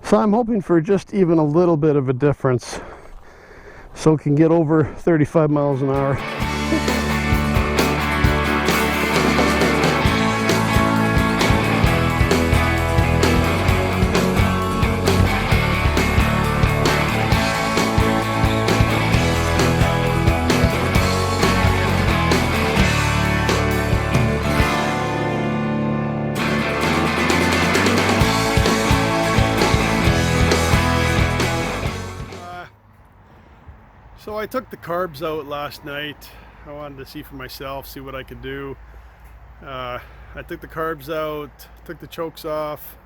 So I'm hoping for just even a little bit of a difference so it can get over 35 miles an hour. So I took the carbs out last night. I wanted to see for myself, see what I could do. I took the carbs out, took the chokes off,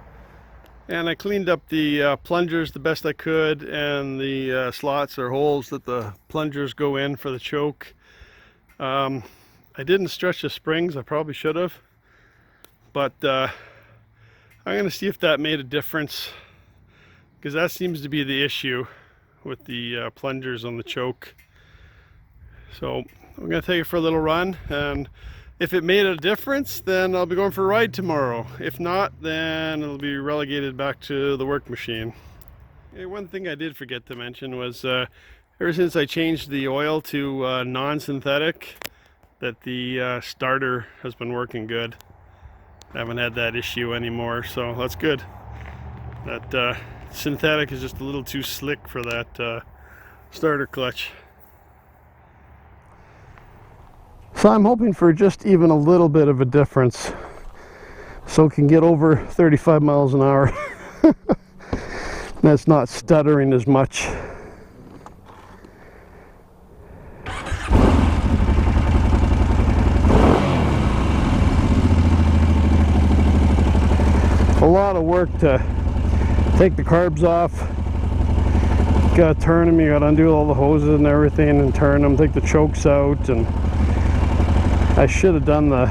and I cleaned up the plungers the best I could, and the slots or holes that the plungers go in for the choke. I didn't stretch the springs, I probably should have, but I'm going to see if that made a difference, because that seems to be the issue with the plungers on the choke. So I'm going to take it for a little run, and if it made a difference, then I'll be going for a ride tomorrow. If not, then it'll be relegated back to the work machine. Okay, one thing I did forget to mention was ever since I changed the oil to non-synthetic, that the starter has been working good. I haven't had that issue anymore, so that's good. That synthetic is just a little too slick for that starter clutch. So I'm hoping for just even a little bit of a difference so it can get over 35 miles an hour. That's not stuttering as much. A lot of work to take the carbs off. You gotta turn them, you gotta undo all the hoses and everything and turn them, take the chokes out, and I should have done the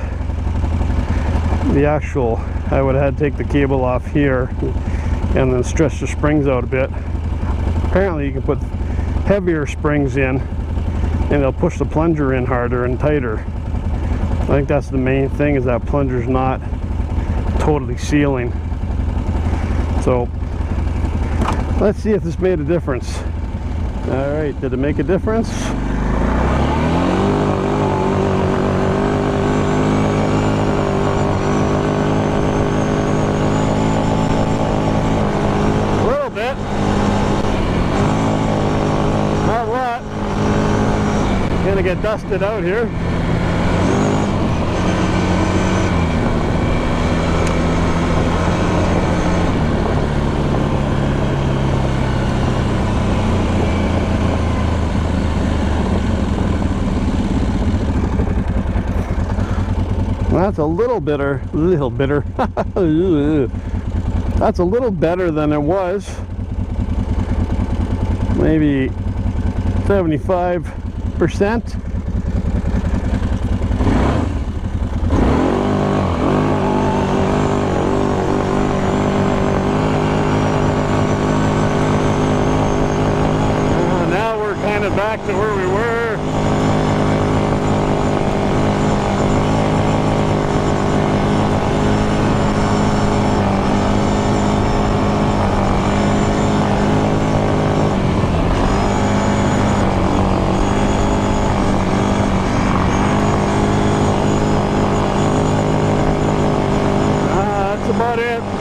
actual, I would have had to take the cable off here and then stretch the springs out a bit. Apparently you can put heavier springs in and they'll push the plunger in harder and tighter. I think that's the main thing, is that plunger's not totally sealing. So let's see if this made a difference. All right, did it make a difference? A little bit. Not a lot. Gonna get dusted out here. That's a little bitter. That's a little better than it was. Maybe 75%. Now we're kind of back to where we were.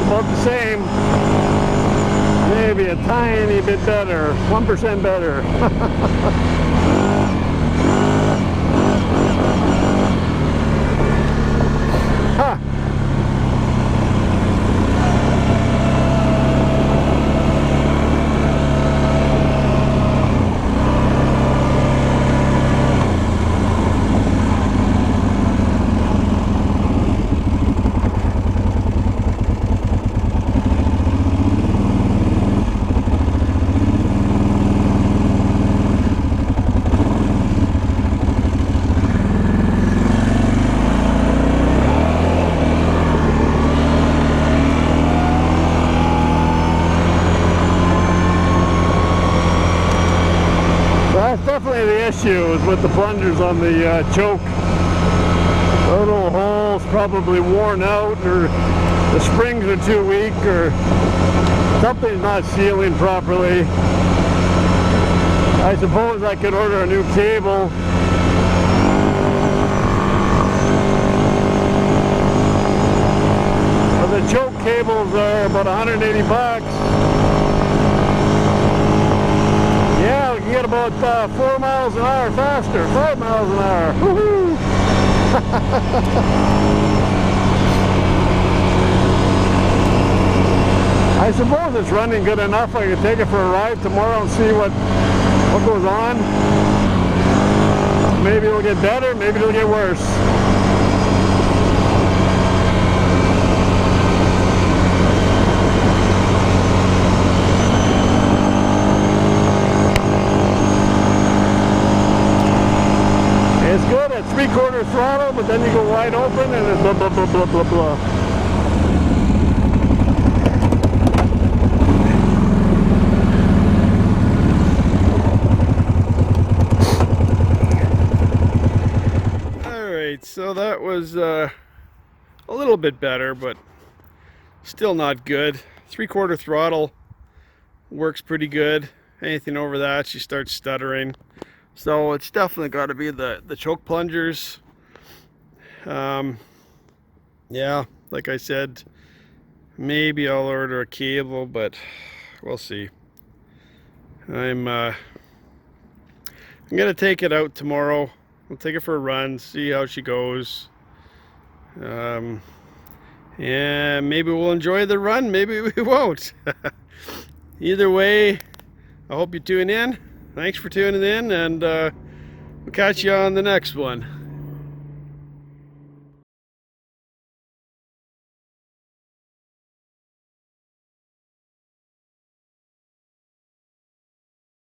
About the same, maybe a tiny bit better, 1% better. Huh. That's definitely the issue, is with the plungers on the choke. Little holes probably worn out or the springs are too weak or something's not sealing properly. I suppose I could order a new cable. But the choke cables are about 180 bucks. Yeah, we can get about 4 miles an hour faster, 5 miles an hour. Woohoo! I suppose it's running good enough. I could take it for a ride tomorrow and see what goes on. Maybe it'll get better, maybe it'll get worse. It's good at 3/4 throttle, but then you go wide open and it's blah blah blah blah blah blah. So that was a little bit better, but still not good. 3/4 throttle works pretty good. Anything over that, she starts stuttering. So it's definitely got to be the choke plungers. Yeah, like I said, maybe I'll order a cable, but we'll see. I'm gonna take it out tomorrow. We'll take it for a run, see how she goes. And maybe we'll enjoy the run, maybe we won't. Either way, I hope you tune in. Thanks for tuning in, and we'll catch you on the next one.